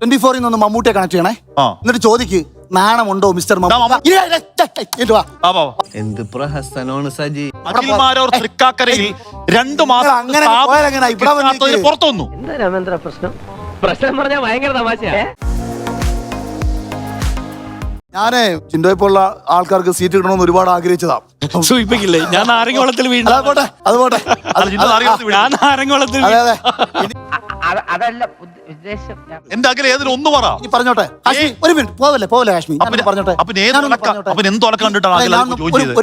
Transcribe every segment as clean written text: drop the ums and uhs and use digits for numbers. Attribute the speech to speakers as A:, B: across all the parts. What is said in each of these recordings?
A: 24 നിന്ന് മമ്മൂട്ടിയെ കണക്ട് ചെയ്യണേ. എന്നിട്ട് ചോദിക്ക് നാണമുണ്ടോ മിസ്റ്റർ
B: എന്ത് പ്രഹസനമാണ് സജി.
C: അഖിൽമാരോർ തൃക്കാക്കരയിൽ 2 മാസം
A: അങ്ങനെ
C: പുറത്തു വന്നു.
D: എന്താ രാമേന്ദ്ര പ്രശ്നം? പ്രശ്നം പറഞ്ഞാൽ ഭയങ്കര തമാശയാ.
A: ഞാനേ ചിന്തോയെ പോലുള്ള ആൾക്കാർക്ക് സീറ്റ് കിട്ടണമെന്ന് ഒരുപാട് ആഗ്രഹിച്ചതാ.
E: സൂചിപ്പിക്കില്ലേ ഞാൻ നാരങ്ങോളത്തിൽ വീണു.
A: അതുപോട്ടെ
E: ഞാൻ നാരങ്ങോളത്തിൽ
D: അതല്ല ഉദ്ദേശം.
C: എന്റെ അഖിൽ ഏതിലും ഒന്ന് പറ.
A: പറഞ്ഞോട്ടെ ഒരു മിനിറ്റ് പോവല്ലേ കാശ്മീർ പറഞ്ഞോട്ടെ.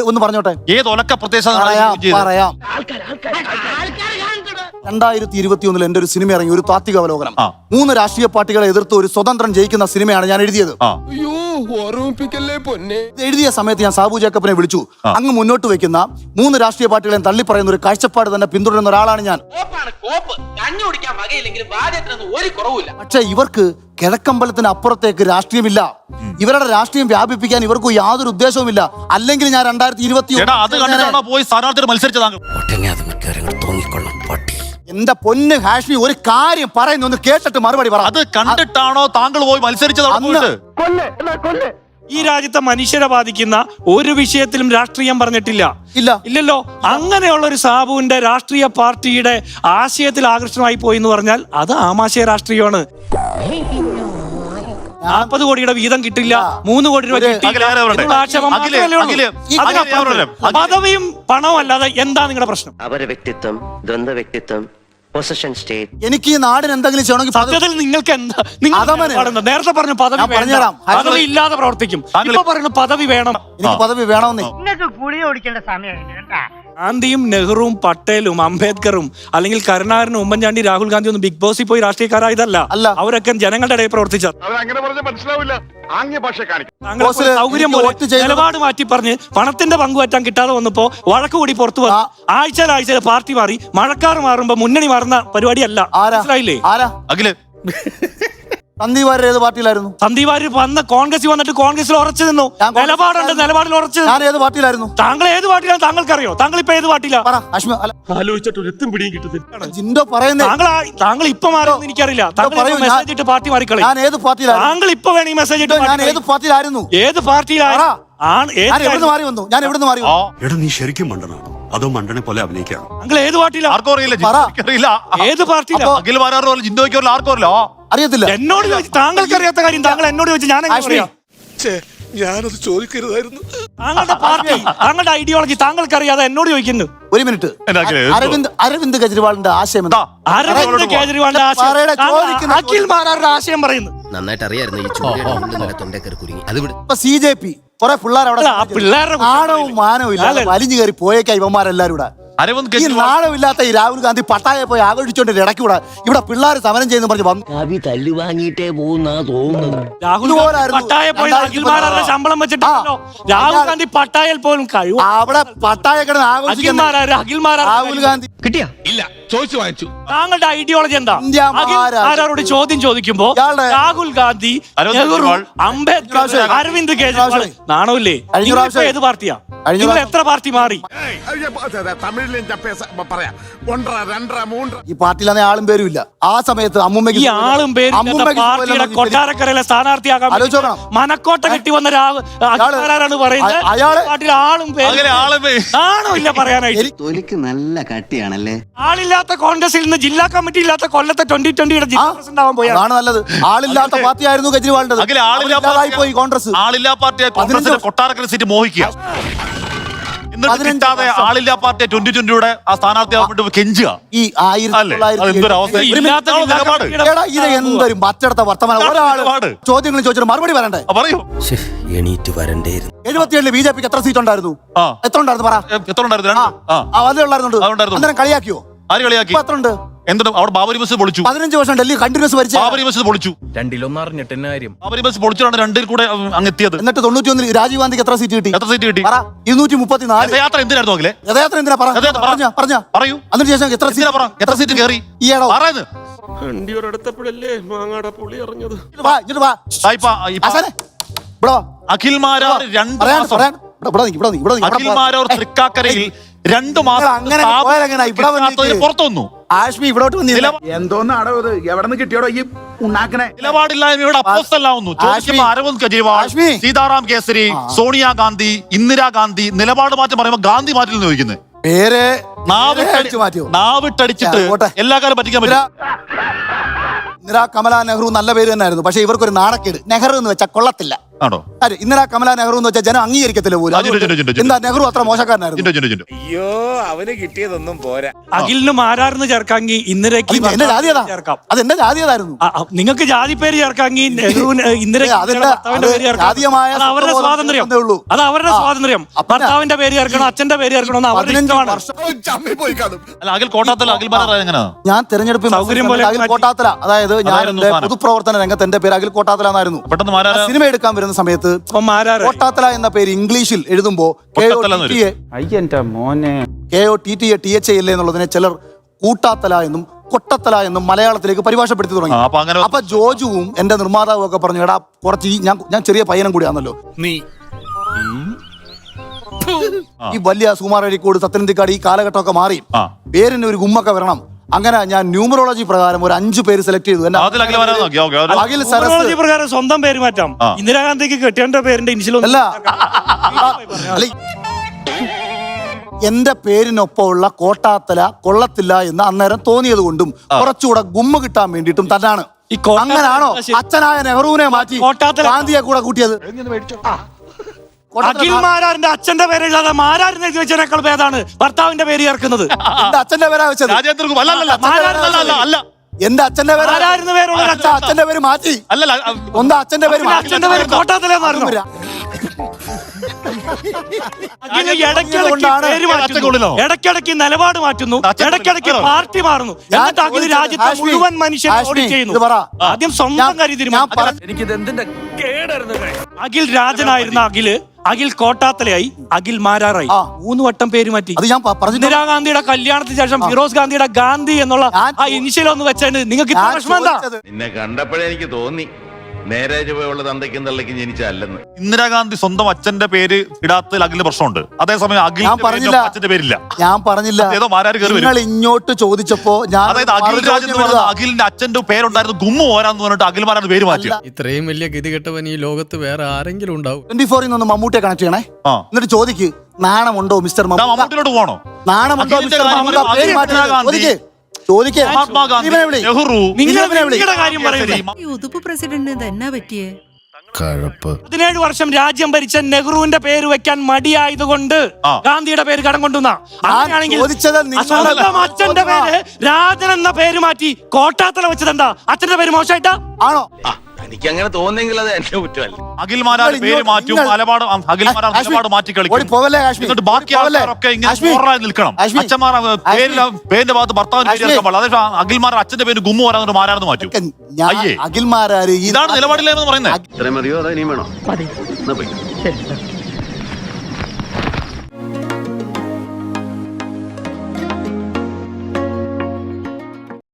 A: ഒന്ന് പറഞ്ഞോട്ടെ.
C: ഏത് ഒലക്ക പ്രത്യേകത?
A: പറയാം. 2021 എന്റെ ഒരു സിനിമ ഇറങ്ങി, ഒരു താത്വിക അവലോകനം. 3 രാഷ്ട്രീയ പാർട്ടികളെ എതിർത്ത് ഒരു സ്വതന്ത്രം ജയിക്കുന്ന സിനിമയാണ് ഞാൻ എഴുതിയത്. എഴുതിയ സമയത്ത് ഞാൻ സാബു ജേക്കബിനെ വിളിച്ചു. അങ്ങ് മുന്നോട്ട് വെക്കുന്ന 3 രാഷ്ട്രീയ പാർട്ടികളെയും തള്ളിപ്പറയുന്ന ഒരു കാഴ്ചപ്പാട് തന്നെ പിന്തുടരുന്ന ഒരാളാണ് ഞാൻ. പക്ഷെ ഇവർക്ക് കിഴക്കമ്പലത്തിന് അപ്പുറത്തേക്ക് രാഷ്ട്രീയമില്ല. ഇവരുടെ രാഷ്ട്രീയം വ്യാപിപ്പിക്കാൻ ഇവർക്ക് യാതൊരു ഉദ്ദേശവുമില്ല. അല്ലെങ്കിൽ ഞാൻ 2021 എന്റെ പൊന്ന് ഹാഷ്മി ഒരു കാര്യം പറയുന്നു, ഒന്ന് കേട്ടിട്ട് മറുപടി പറ.
C: അത് കണ്ടിട്ടാണോ താങ്കൾ പോയി മത്സരിച്ചത്?
E: ഈ രാജ്യത്തെ മനുഷ്യരെ ബാധിക്കുന്ന ഒരു വിഷയത്തിലും രാഷ്ട്രീയം പറഞ്ഞിട്ടില്ല. ഇല്ലല്ലോ. അങ്ങനെയുള്ള ഒരു സാബുവിന്റെ രാഷ്ട്രീയ പാർട്ടിയുടെ ആശയത്തിൽ ആകർഷണമായി പോയി എന്ന് പറഞ്ഞാൽ അത് ആമാശയ രാഷ്ട്രീയമാണ്. 40 കോടിയുടെ വീതം കിട്ടില്ല, 3 കോടി രൂപ പദവിയും പണവും അല്ലാതെ എന്താ നിങ്ങളുടെ പ്രശ്നം?
D: അവരുടെ വ്യക്തിത്വം, ദ്വന്ദ്വ വ്യക്തിത്വം, പൊസഷൻ സ്റ്റേറ്റ്.
A: എനിക്ക് ഈ നാടിന് എന്തെങ്കിലും ചെയ്യണമെങ്കിൽ
E: സത്യത്തിൽ നിങ്ങൾക്ക് എന്താ? നേരത്തെ പറഞ്ഞു പദവി പദവി ഇല്ലാതെ പ്രവർത്തിക്കും. ഇപ്പൊ പറയുന്നു പദവി വേണം.
A: എനിക്ക് പദവി വേണമെന്നേ.
D: ഗുളിക ഓടിക്കേണ്ട സമയമില്ല.
E: ഗാന്ധിയും നെഹ്റുവും പട്ടേലും അംബേദ്കറും അല്ലെങ്കിൽ കരുണാകരനും ഉമ്മൻചാണ്ടി രാഹുൽ ഗാന്ധി ഒന്നും ബിഗ് ബോസിൽ പോയി രാഷ്ട്രീയക്കാരായതല്ല. അവരൊക്കെ ജനങ്ങളുടെ ഇടയിൽ പ്രവർത്തിച്ചത്. സൗകര്യം പോലെ നിലപാട് മാറ്റി പറഞ്ഞ് പണത്തിന്റെ പങ്കുപറ്റാൻ കിട്ടാതെ വന്നപ്പോ വഴക്ക് കൂടി പുറത്തു വന്നു. ആഴ്ചയിൽ പാർട്ടി മാറി, മഴക്കാർ മാറുമ്പോ മുന്നണി മാറുന്ന പരിപാടിയല്ല. മനസ്സിലായില്ലേ?
A: സന്ദീപ് വാര്യർ ഏത് പാർട്ടിയിലായിരുന്നു?
E: സന്ദീപ് വാര്യർ വന്ന് കോൺഗ്രസിൽ വന്നിട്ട് കോൺഗ്രസിൽ ഉറച്ചു നിന്നു. നിലപാടുണ്ട്, നിലപാടിൽ ഉറച്ചു.
A: ഞാൻ ഏത് പാർട്ടിയിലായിരുന്നു?
E: താങ്കൾ ഏത് പാർട്ടിയിലാണ്? താങ്കൾക്കറിയോ? താങ്കൾ ഇപ്പൊ ഏത് പാർട്ടിയിലാണ്?
A: ജിൻഡോ പറയുന്നേ.
E: താങ്കൾ ഇപ്പൊ മാറുമെന്ന് എനിക്കറിയില്ല. മെസ്സേജ് ഇട്ട് പാർട്ടി മാറിക്കളി.
A: ഞാൻ ഏത് പാർട്ടിയിലാണ്?
E: താങ്കൾ ഇപ്പൊ വേണമെങ്കിൽ മെസ്സേജ് ഇട്ട്.
A: ഞാൻ ഏത് പാർട്ടിയിലായിരുന്നു?
E: ഏത് പാർട്ടിയിലാണ്?
A: മാറി വന്നു. ഞാൻ എവിടുന്ന് മാറി വന്നു?
F: എടാ നീ ശരിക്കും മണ്ടനാണോ അതോ മണ്ടനെ പോലെ അഭിനയിക്കാണോ?
E: താങ്കൾ ഏത് പാർട്ടിയിലാണ്?
C: ആർക്കും അറിയില്ല.
E: ഏത് പാർട്ടിയിലാണ്?
A: അറിയത്തില്ല.
E: എന്നോട് ചോദിച്ചു. താങ്കൾക്ക് അറിയാത്ത കാര്യം താങ്കൾ എന്നോട് ചോദിച്ചു.
F: ഞാനത് ചോദിക്കരുതായിരുന്നു.
E: താങ്കളുടെ പാർട്ടി, താങ്കളുടെ ഐഡിയോളജി താങ്കൾക്ക് അറിയാതെ എന്നോട് ചോദിക്കുന്നു.
A: ഒരു മിനിറ്റ്. അരവിന്ദ് കെജ്രിവാളിന്റെ ആശയം എന്താ?
E: അരവിന്ദ് കെജ്രിവാളിന്റെ അഖിൽമാരുടെ ആശയം പറയുന്നു.
B: നന്നായിട്ട് അറിയായിരുന്നു ഈ ചൂടിയുടെ തൊണ്ടേക്കറി കുരുങ്ങി. അത്
A: CJP കുറെ പിള്ളേർ അവിടെ ആണവും മാനവും ഇല്ലാതെ വലിഞ്ഞു കയറി പോയേക്കാ ഇവന്മാരെല്ലാരും കൂടെ. ഈ നാണമില്ലാത്ത ഈ രാഹുൽ ഗാന്ധി പട്ടായെ പോയി ആഘോഷിച്ചോണ്ട് ഇടയ്ക്കൂടെ ഇവിടെ പിള്ളേർ സമരം ചെയ്യുന്ന പറഞ്ഞ് വന്നു.
D: തല്ലു വാങ്ങിയിട്ടേ പോകുന്ന തോന്നുന്നു.
E: രാഹുൽ പട്ടായെ പോയി അഖിൽമാരുടെ ശമ്പളം വെച്ചിട്ടോ രാഹുൽ ഗാന്ധി പട്ടായയിൽ പോലും കഴിവ്
A: അവിടെ പട്ടായ കിടന്ന് ആഘോഷിക്കുന്ന രാഹുൽ ഗാന്ധി
F: കിട്ടിയ ഇല്ല ചോദിച്ചു വാങ്ങിച്ചു.
E: താങ്കളുടെ ഐഡിയോളജി എന്താ? ആരോട് ചോദ്യം ചോദിക്കുമ്പോ രാഹുൽ ഗാന്ധി, നെഹ്റു, അംബേദ്കർ, അരവിന്ദ് കെജ്രിവാൾ നാണമില്ലേ? ഏത് പാർട്ടിയാ? എത്ര പാർട്ടി മാറി?
A: ഈ പാർട്ടിയിലാണെ ആളും പേരും ഇല്ല. ആ സമയത്ത്
E: ഈ ആളും പേരും കൊട്ടാരക്കരയിലെ സ്ഥാനാർത്ഥിയാകാൻ മനക്കോട്ട കെട്ടി വന്ന ആരാണ് പറയുന്നത്? പാർട്ടിയിൽ ആളും പേരും ആണോ ഇല്ല പറയാനായിട്ട്?
B: തൊലിക്ക് നല്ല കട്ടിയാണല്ലേ.
E: ആളില്ലാത്ത കോൺഗ്രസിൽ നിന്ന് ജില്ലാ കമ്മിറ്റി ഇല്ലാത്ത കൊല്ലത്തെ 2020 ജില്ലാ പ്രസിഡന്റ് ആവാൻ പോയി.
A: അതാണ് നല്ലത്. ആളില്ലാത്ത പാർട്ടിയായിരുന്നു കെജ്രിവാളിന്റെ. പോയി കോൺഗ്രസ്
C: ആളില്ലാ പാർട്ടിയായി കൊട്ടാരക്കര സീറ്റ് മോഹിക്കുക. ആളില്ലാ പാർട്ടി 2020 ആ സ്ഥാനാർത്ഥിയാവാൻ കെഞ്ചുക.
A: ഈ 1900 എന്തൊരു മറ്റടുത്ത വർത്തമാനം. ഒരാള് ചോദ്യങ്ങൾ ചോദിച്ചിട്ട് മറുപടി പറയണ്ടേ?
C: പറയൂ.
B: എണീറ്റ് വരണ്ടേയിരുന്നു.
A: 77 BJPക്ക് എത്ര സീറ്റ് ഉണ്ടായിരുന്നു? എത്ര ഉണ്ടായിരുന്നു? പറ.
C: എത്ര ഉണ്ടായിരുന്നു?
A: അന്നേരം കളിയാക്കിയോ?
C: ആര് കളിയാക്കി?
A: എത്ര ഉണ്ട്?
C: എന്തും അവിടെ ബാബരി ബസ് പൊളിച്ചു.
A: 15 വർഷം ഡൽഹി കണ്ടിന്യൂസ് ഭരിച്ചു.
C: ബാബരി ബസ് പൊളിച്ചു.
B: രണ്ടിലൊന്നും അറിഞ്ഞിട്ട് കാര്യം.
C: ബാബരി ബസ് പൊളിച്ചാണ് 2-ൽ കൂടെ അങ്ങെത്തിയത്.
A: എന്നിട്ട് 91 രാജീവ് ഗാന്ധിക്ക് എത്ര സീറ്റ് കിട്ടി?
C: എത്ര സീറ്റ് കിട്ടി?
A: 234.
C: യാത്ര എന്തിനായിരുന്നു?
A: രഥയാത്ര എന്തിനാ?
C: പറയൂ.
A: അതിന് ശേഷം എത്ര
C: സീറ്റ് കയറി? അഖിൽമാരോർ തൃക്കാക്കരയിൽ 2 മാസം
A: അങ്ങനെ പോയാൽ എങ്ങനെയാ? ഇവിടെ വന്നിട്ട്
C: പുറത്തു വന്നു.
A: ആഷ്മി ഇവിടോട്ട് വന്നില്ല.
G: എന്തോന്നാടോ ഇത്? എവിടെ നിന്ന് കിട്ടിയോടോ ഈ ഉണ്ടാക്കണേ?
C: നിലപാടില്ലായ്മയുടെ അപ്പോസ്തലാവുന്നു. ചോദിക്കുമ്പോൾ അരവിന്ദ് കെജ്രിവാൾ,
A: ആഷ്മി.
C: സീതാറാം കേസരി, സോണിയാഗാന്ധി, ഇന്ദിരാഗാന്ധി നിലപാട് മാറ്റം പറയുമ്പോൾ ഗാന്ധി മാറ്റിൽ ചോദിക്കുന്നത്
A: പേര് അടിച്ചു മാറ്റിയോ?
C: നാവിട്ടടിച്ചിട്ട്
A: പോട്ടെ.
C: എല്ലാ കാലം പറ്റിക്കാൻ പറ്റും.
A: ഇന്ദിരാ കമല നെഹ്റു നല്ല പേര് തന്നെയായിരുന്നു. പക്ഷെ ഇവർക്കൊരു നാണക്കേട്. നെഹ്റു എന്ന് വെച്ചാൽ കൊള്ളത്തില്ല.
C: ആണോ?
A: അതെ, ഇന്ദിരാ കമല നെഹ്റു എന്ന് വെച്ചാൽ ജനം അംഗീകരിക്കത്തില്ല പോലും. എന്താ നെഹ്റു അത്ര മോശക്കാരനായിരുന്നു?
H: അയ്യോ അവന് കിട്ടിയതൊന്നും പോരാ.
E: അഖിലിന് മാരാർന്ന് ചേർക്കാമെങ്കിൽ ഇന്ദിരയ്ക്ക്
A: എന്റെ ജാതിയതാ.
E: ചേർക്കാം.
A: അത് എന്റെ ജാതിയതായിരുന്നു.
E: നിങ്ങൾക്ക് ജാതി പേര് ചേർക്കാമെങ്കിൽ നെഹ്റുവിന് ഇന്ദിരയ്ക്ക്
A: അതിന്റെ
E: ഭർത്താവിന്റെ പേര് ചേർക്കാം.
A: ജാതീയമായ
E: അത് അവരുടെ
A: സ്വത്വബോധം
E: സ്വാതന്ത്ര്യം.
A: എന്നേ ഉള്ളൂ.
E: അത് അവരുടെ സ്വാതന്ത്ര്യം. ഭർത്താവിന്റെ പേര് ചേർക്കണം, അച്ഛന്റെ പേര് ചേർക്കണം എന്ന് അവരുടെ
A: 15
E: ഇഷ്ടമാണ്.
A: വർഷം
C: അല്ല, അഖിൽ കോട്ടാത്തല അഖിൽ മാരാർ എങ്ങനെയാ?
A: ഞാൻ തെരഞ്ഞെടുപ്പ്
E: സൗകര്യം പോലെ
A: അഖിൽ കോട്ടാത്തല, അതായത് ഞാൻ
C: അതായിരുന്നു
A: എന്റെ
C: സ്ഥാനം.
A: പൊതുപ്രവർത്തന രംഗത്ത് എന്റെ പേര് അഖിൽ കോട്ടാത്തല എന്നായിരുന്നു.
C: പെട്ടെന്ന് മാരാർ
A: സിനിമ എടുക്കാൻ വരുന്ന സമയത്ത്
E: അപ്പൊ മാരാർ
A: കോട്ടാത്തല എന്ന പേര് ഇംഗ്ലീഷിൽ എഴുതുമ്പോ
C: കൊട്ടത്തല എന്ന്
A: KOTTATHA എന്നുള്ളതിനെ ചിലർ കൂട്ടാത്തല എന്നും കൊട്ടത്തല എന്നും മലയാളത്തിലേക്ക് പരിഭാഷപ്പെടുത്തി തുടങ്ങി.
C: അപ്പൊ അങ്ങനെ
A: അപ്പൊ ജോജുവും എന്റെ നിർമ്മാതാവും ഒക്കെ പറഞ്ഞു, എടാ കുറച്ച് ഞാൻ ചെറിയ പയ്യനും കൂടിയാണല്ലോ,
F: നീ
A: ഈ വലിയ സുകുമാർ അഴീക്കോട് സത്യനന്ദിക്കാട് ഈ കാലഘട്ടമൊക്കെ മാറി
C: ആ.
A: പേരിന് ഒരു ഗുമ്മൊക്കെ വരണം. അങ്ങനെ ഞാൻ ന്യൂമറോളജി പ്രകാരം ഒരു 5 പേര് സെലക്ട് ചെയ്തു. എന്നെ
C: അതിൽ അഖിൽ മാരാർ നോക്കി. ഓക്കെ.
A: അഖിൽ സരസ്
E: ന്യൂമറോളജി പ്രകാരം സ്വന്തം പേര് മാറ്റാം.
C: ആ.
E: ഇന്ദിരാഗാന്ധിക്ക് കെട്ടിയവന്റെ പേരിന്റെ ഇനിഷ്യൽ
A: അല്ല അല്ല, എന്റെ പേരിനൊപ്പമുള്ള കോട്ടാത്തല കൊള്ളത്തില്ല എന്ന് അന്നേരം തോന്നിയത് കൊണ്ടും കുറച്ചുകൂടെ ഗുമ്മ കിട്ടാൻ വേണ്ടിയിട്ടും തന്നെയാണ്.
E: ഈ കോട്ടാത്തല
A: അങ്ങനാണോ അച്ഛനായ നെഹ്റുവിനെ മാറ്റി
E: കോട്ടാത്തല
A: ഗാന്ധിയെ കൂടെ കൂട്ടിയത്?
E: അഖിൽ മാരാറിന്റെ അച്ഛന്റെ പേരില്ലാതെ മാരാറിനെ എഴുതി വെച്ചതിനേക്കാൾ ഭേദാണ് ഭർത്താവിന്റെ പേര് ചേർക്കുന്നത്.
A: എന്റെ അച്ഛന്റെ പേരാ വെച്ചത്.
C: രാജേന്ദ്ര കുമാർ അല്ല അല്ല
A: എന്റെ അച്ഛന്റെ പേര്
E: മാരാറിന് പേരുള്ള
A: അച്ഛന്റെ പേര് മാറ്റി.
C: അല്ല
A: ഒന്ന് അച്ഛന്റെ പേര് മാറ്റി.
E: അച്ഛന്റെ പേര് കോട്ടാത്തലെന്നായിരുന്നു. അഖില് ഇടയ്ക്കിടയ്ക്ക് നിലപാട് മാറ്റുന്നു, ഇടയ്ക്കിടയ്ക്ക് പാർട്ടി മാറുന്നു. എന്നിട്ട് അഖിൽ രാജ്യത്തെ മുഴുവൻ മനുഷ്യരെ ഓഡിറ്റ് ചെയ്യുന്നു. ആദ്യം സ്വന്തം കാര്യം തീരുമാനം. അഖിൽ രാജനായിരുന്ന അഖിൽ കോട്ടാത്തലയായി, അഖിൽ മാരാറായി. 3 വട്ടം പേര് മാറ്റി.
A: അത് ഞാൻ പറഞ്ഞു.
E: ഇന്ദിരാഗാന്ധിയുടെ കല്യാണത്തിന് ശേഷം ഫിറോസ് ഗാന്ധിയുടെ ഗാന്ധി എന്നുള്ള ആ ഇനിഷ്യൽ ഒന്ന് വെച്ചാൽ നിങ്ങൾക്ക് ഇത്ര വിഷമം എന്താ?
I: നിന്നെ കണ്ടപ്പോഴേ എനിക്ക് തോന്നി നേരെ ചുവയുള്ള തന്തയ്ക്കും തള്ളയ്ക്കും ജനിച്ചല്ലെന്ന്.
C: ഇന്ദിരാഗാന്ധി സ്വന്തം അച്ഛന്റെ പേര് ഇടാത്തതിൽ അഖിലിന് പ്രശ്നമുണ്ട്. അതേസമയം അഖിലിന്റെ പേരില്ല.
A: ഞാൻ പറഞ്ഞില്ല.
C: ഏതോ മാരാർ കയറി വരും.
A: നിങ്ങൾ ഇങ്ങോട്ട് ചോദിച്ചപ്പോ ഞാൻ
C: അതായത് അഖിൽ രാജ് എന്ന് പറയുന്ന അഖിലിന്റെ അച്ഛന്റെ പേരുണ്ടായിരുന്നു ഗുമ്മു പോരാന്ന് പറഞ്ഞിട്ട് അഖിൽ മാരാർ പേര് മാറ്റി.
J: ഇത്രയും വലിയ ഗതികെട്ടവൻ ഈ ലോകത്ത് വേറെ ആരെങ്കിലും ഉണ്ടാവും?
A: 24 നിന്ന് മമ്മൂട്ടിയെ കണക്ട് ചെയ്യണേ. എന്നിട്ട് ചോദിക്ക്, നാണമുണ്ടോ മിസ്റ്റർ
C: മമ്മൂട്ടിലോട്ട് പോകണോ?
A: നാണമുണ്ടോ മിസ്റ്റർ മമ്മൂട്ടി? പേര് മാറ്റി ചോദിക്കേ.
C: മഹാത്മാഗാന്ധി, നെഹ്റു,
E: നിങ്ങളുടെ കാര്യം പറയുന്നത്
K: ഈ ഉതുപ്പ് പ്രസിഡന്റിന് ഇതെന്നാ പറ്റിയേ?
E: 17 വർഷം രാജ്യം ഭരിച്ച നെഹ്റുവിന്റെ പേര് വെക്കാൻ മടിയായതുകൊണ്ട് ഗാന്ധിയുടെ പേര് കടം കൊണ്ടുവന്ന. അങ്ങനെയാണെങ്കിൽ സ്വന്തം അച്ഛന്റെ പേര് രാജൻ എന്ന പേര് മാറ്റി കോട്ടാത്തല വെച്ചതെന്താ? അച്ഛന്റെ പേര് മോശമായിട്ടാ
A: ആണോ?
I: എനിക്ക് അങ്ങനെ തോന്നുന്നെങ്കിൽ അത് എന്റെ കുറ്റമല്ല.
C: അഖിൽ മാരാർ പേര് മാറ്റും, അഖിൽ മാരാർ നിലപാട് മാറ്റി കളിക്കും. എന്നിട്ട് ബാക്കി ആൾക്കാരൊക്കെ ഇങ്ങനെ മോറായി നിൽക്കണം. അച്ഛന്മാർ പേരിന്റെ ഭാഗത്ത് ഭർത്താവിന് പേര് ചേർക്കാൻ പാടില്ല. അതേ അഖിൽ മാരാർ അച്ഛന്റെ പേര് ഗുമ്മു വരാൻ മാരാർന്ന് മാറ്റും.
A: അഖിൽ മാരാർ
C: ഇതാണ് നിലപാടില്ലെന്ന് പറയുന്നത്.
I: ഇത്രയും മതിയോ അതോ ഇനിയും വേണോ?